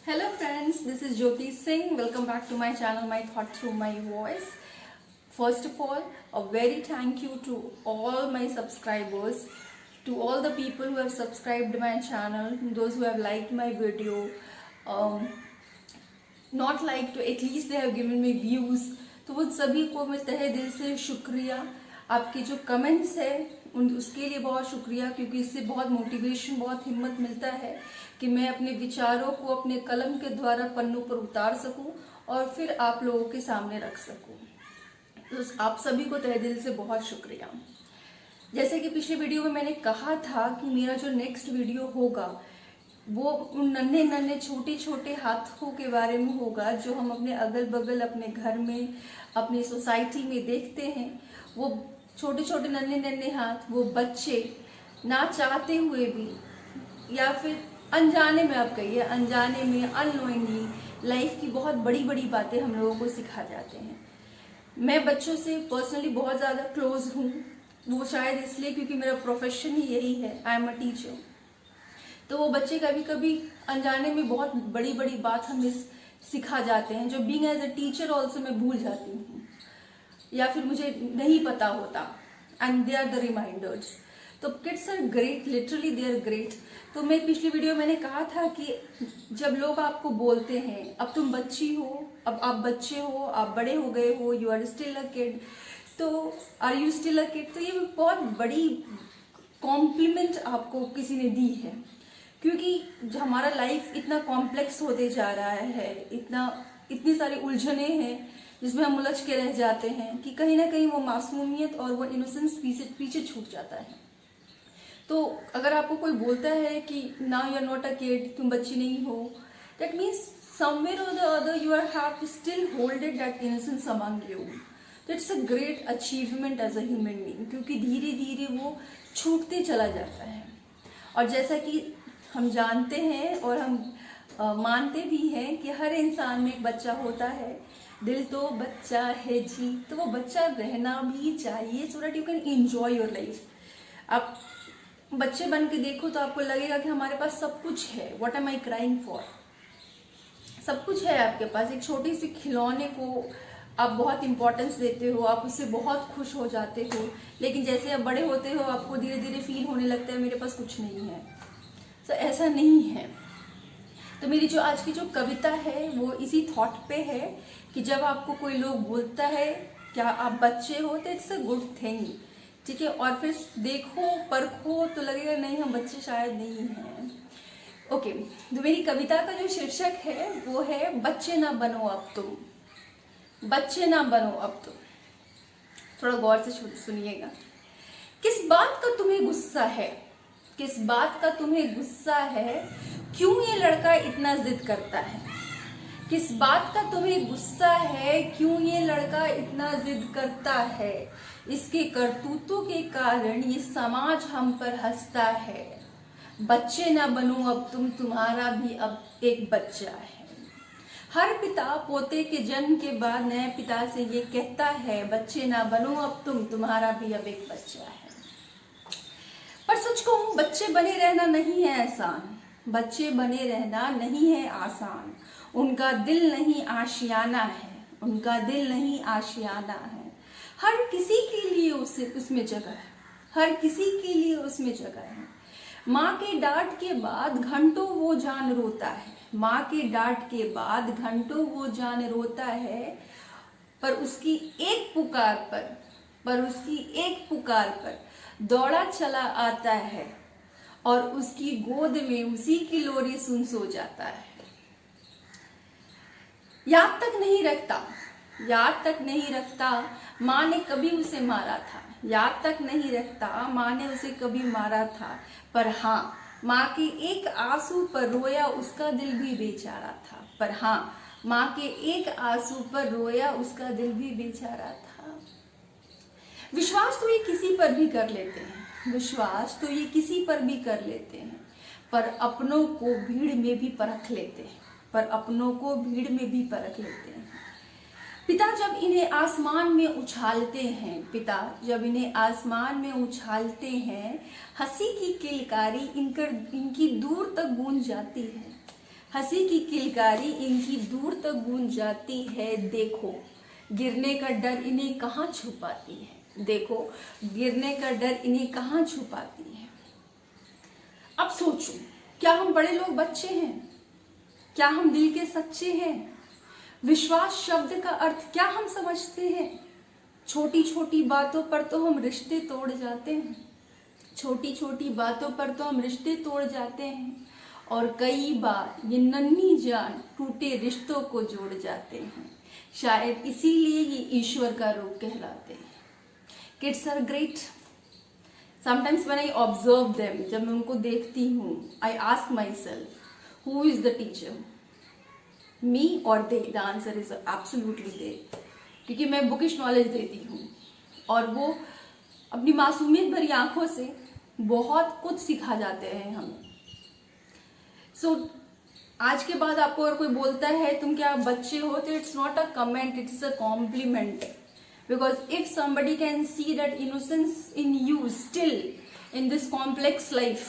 Hello friends, this is Jyoti Singh. Welcome back to my channel, My Thought Through My Voice. First of all, a very thank you to all my subscribers, to all the people who have subscribed my channel, those who have liked my video, not liked, at least they have given me views. तो वो सभी को मैं तहे दिल से शुक्रिया. आपके जो कमेंट्स है उसके लिए बहुत शुक्रिया, क्योंकि इससे बहुत मोटिवेशन, बहुत हिम्मत मिलता है कि मैं अपने विचारों को अपने कलम के द्वारा पन्नों पर उतार सकूं और फिर आप लोगों के सामने रख सकूं. तो आप सभी को तहे दिल से बहुत शुक्रिया. जैसे कि पिछले वीडियो में मैंने कहा था कि मेरा जो नेक्स्ट वीडियो होगा वो उन नन्हे नन्हे छोटे छोटे हाथों के बारे में होगा जो हम अपने अगल बगल, अपने घर में, अपनी सोसाइटी में देखते हैं. वो छोटे छोटे नन्हे नन्हे हाथ, वो बच्चे ना चाहते हुए भी या फिर अनजाने में, आप कहिए अनजाने में, अननोइंगली लाइफ की बहुत बड़ी बड़ी बातें हम लोगों को सिखा जाते हैं. मैं बच्चों से पर्सनली बहुत ज़्यादा क्लोज हूँ. वो शायद इसलिए क्योंकि मेरा प्रोफेशन ही यही है, आई एम अ टीचर. तो वो बच्चे कभी कभी अनजाने में बहुत बड़ी बड़ी बात हमें सिखा जाते हैं जो being as a teacher also मैं भूल जाती हूँ या फिर मुझे नहीं पता होता. And they are the reminders. तो kids are great, literally they are great. तो मैं पिछली वीडियो मैंने कहा था कि जब लोग आपको बोलते हैं अब तुम बच्ची हो, अब आप बच्चे हो, आप बड़े हो गए हो, you are still a kid, तो are you still a kid, तो ये बहुत बड़ी कॉम्प्लीमेंट आपको किसी ने दी है. क्योंकि हमारा लाइफ इतना कॉम्प्लेक्स होते जा रहा है, इतनी सारी उलझने हैं जिसमें हम उलझ के रह जाते हैं कि कहीं ना कहीं वो मासूमियत और वो इनोसेंस पीछे छूट जाता है. तो अगर आपको कोई बोलता है कि now you are not a kid, तुम बच्ची नहीं हो, that means somewhere or the other you are have to still holded that innocence among you. तो it's a great achievement as a human being, क्योंकि धीरे धीरे वो छूटते चला जाता है. और जैसा कि हम जानते हैं और हम मानते भी हैं कि हर इंसान में एक बच्चा होता है. दिल तो बच्चा है जी, तो वो बच्चा रहना भी चाहिए so that you can enjoy your life. आप बच्चे बन के देखो तो आपको लगेगा कि हमारे पास सब कुछ है. What am I crying for. सब कुछ है आपके पास. एक छोटी सी खिलौने को आप बहुत इंपॉर्टेंस देते हो, आप उससे बहुत खुश हो जाते हो, लेकिन जैसे आप बड़े होते हो आपको धीरे धीरे फील होने लगता है मेरे पास कुछ नहीं है. तो ऐसा नहीं है. तो मेरी जो आज की जो कविता है वो इसी थॉट पे है कि जब आपको कोई लोग बोलता है क्या आप बच्चे हो, तो इट्स अ गुड थिंग, ठीक है. और फिर देखो परखो तो लगेगा नहीं हम बच्चे शायद नहीं हैं. ओके. तो मेरी कविता का जो शीर्षक है वो है बच्चे ना बनो अब तुम, बच्चे ना बनो अब तुम. थोड़ा गौर से सुनिएगा. किस बात का तुम्हें गुस्सा है, किस बात का तुम्हें गुस्सा है, क्यों ये लड़का इतना जिद करता है. किस बात का तुम्हें गुस्सा है, क्यों ये लड़का इतना जिद करता है. इसके करतूतों के कारण ये समाज हम पर हंसता है. बच्चे ना बनो अब तुम, तुम्हारा भी अब एक बच्चा है. हर पिता पोते के जन्म के बाद नए पिता से ये कहता है बच्चे ना बनो अब तुम, तुम्हारा भी अब एक बच्चा है. पर सच कहूं बच्चे बने रहना नहीं है आसान, बच्चे बने रहना नहीं है आसान. उनका दिल नहीं आशियाना है, उनका दिल नहीं आशियाना है. हर किसी के लिए उसमें जगह है, हर किसी के लिए उसमें जगह है. माँ के डांट के बाद घंटों वो जान रोता है, माँ के डांट के बाद घंटों वो जान रोता है. पर उसकी एक पुकार पर दौड़ा चला आता है और उसकी गोद में उसी की लोरी सुन सो जाता है. याद तक नहीं रखता माँ ने कभी उसे मारा था, याद तक नहीं रखता माँ ने उसे कभी मारा था. पर हाँ, माँ के एक आंसू पर रोया उसका दिल भी बेचारा था. पर हाँ, माँ के एक आंसू पर रोया उसका दिल भी बेचारा था. विश्वास तो ये किसी पर भी कर लेते हैं, विश्वास तो ये किसी पर भी कर लेते हैं, पर अपनों को भीड़ में भी परख लेते हैं, पर अपनों को भीड़ में भी परख लेते हैं. पिता जब इन्हें आसमान में उछालते हैं, पिता जब इन्हें आसमान में उछालते हैं, हंसी की किलकारी इनकी दूर तक गूंज जाती है. हंसी की किलकारी इनकी दूर तक गूंज जाती है, देखो गिरने का डर इन्हें कहाँ छुपाती है, देखो गिरने का डर इन्हें कहाँ छुपाती है। अब सोचो, क्या हम बड़े लोग बच्चे हैं? क्या हम दिल के सच्चे हैं? विश्वास शब्द का अर्थ क्या हम समझते हैं? छोटी छोटी बातों पर तो हम रिश्ते तोड़ जाते हैं, छोटी छोटी बातों पर तो हम रिश्ते तोड़ जाते हैं, और कई बार ये नन्ही जान टूटे रिश्तों को जोड़ जाते हैं। शायद इसीलिए ये ईश्वर का रूप कहलाते हैं। Kids are great. Sometimes when I observe them, जब मैं उनको देखती हूँ, I ask myself who is the teacher, me or they? The answer is absolutely they, क्योंकि मैं बुकिश नॉलेज देती हूँ और वो अपनी मासूमियत भरी आंखों से बहुत कुछ सिखा जाते हैं हमें। सो आज के बाद आपको अगर कोई बोलता है तुम क्या बच्चे हो, तो it's not a comment, it's a compliment, because if somebody can see that innocence in you still in this complex life,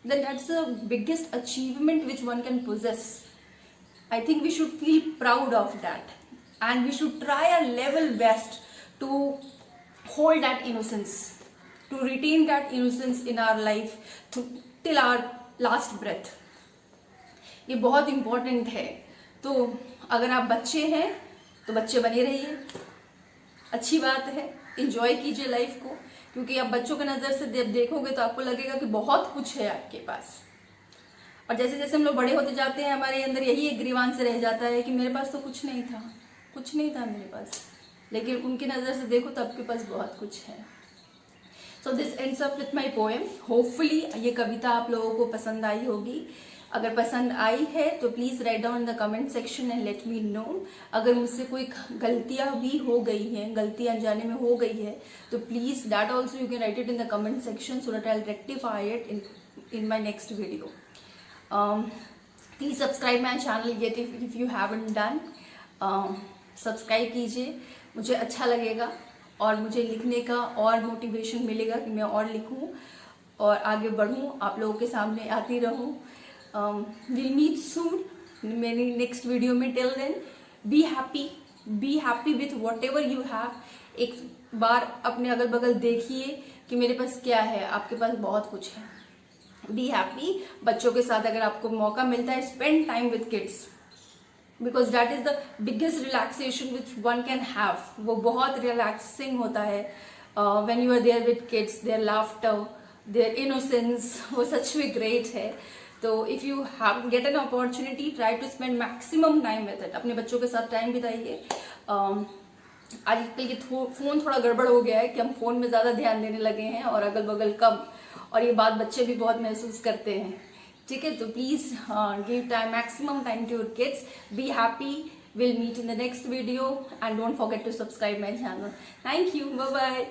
then that's the biggest achievement which one can possess. I think we should feel proud of that, and we should try our level best to hold that innocence, to retain that innocence in our life till our last breath. ये बहुत important है। तो अगर आप बच्चे हैं तो बच्चे बने रहिए, अच्छी बात है, एंजॉय कीजिए लाइफ को, क्योंकि आप बच्चों के नज़र से देखोगे तो आपको लगेगा कि बहुत कुछ है आपके पास। और जैसे जैसे हम लोग बड़े होते जाते हैं, हमारे अंदर यही एक ग्रीवांस रह जाता है कि मेरे पास तो कुछ नहीं था, कुछ नहीं था मेरे पास, लेकिन उनकी नज़र से देखो तो आपके पास बहुत कुछ है। So this ends up with my poem. Hopefully ये कविता आप लोगों को पसंद आई होगी। अगर पसंद आई है तो please write down in the comment section and let me know. अगर मुझसे कोई गलतियाँ भी हो गई हैं, गलती अनजाने में हो गई है, तो please that also you can write it in the comment section so that I will rectify it in my next video. Please subscribe my channel yet if you haven't done. Subscribe कीजिए, मुझे अच्छा लगेगा और मुझे लिखने का और motivation मिलेगा कि मैं और लिखूं और आगे बढ़ूं, आप लोगों के सामने आती रहूं। विल मीट सून मेरी नेक्स्ट वीडियो में। Till then be happy with whatever you have. एक बार अपने अगल बगल देखिए कि मेरे पास क्या है, आपके पास बहुत कुछ है। Be happy. बच्चों के साथ अगर आपको मौका मिलता है, spend time with kids, because that is the biggest relaxation which one can have. वो बहुत रिलैक्सिंग होता है when you are there with kids, their laughter, their innocence, वो सच में ग्रेट है। तो if you have get an opportunity, try to spend maximum time with it. अपने बच्चों के साथ टाइम बिताइए। आजकल ये फोन थोड़ा गड़बड़ हो गया है कि हम फोन में ज़्यादा ध्यान देने लगे हैं और अगल बगल कम, और ये बात बच्चे भी बहुत महसूस करते हैं। ठीक है, तो please give time, maximum time to your kids. Be happy. Will meet in the next video and don't forget to subscribe my channel. Thank you, bye bye.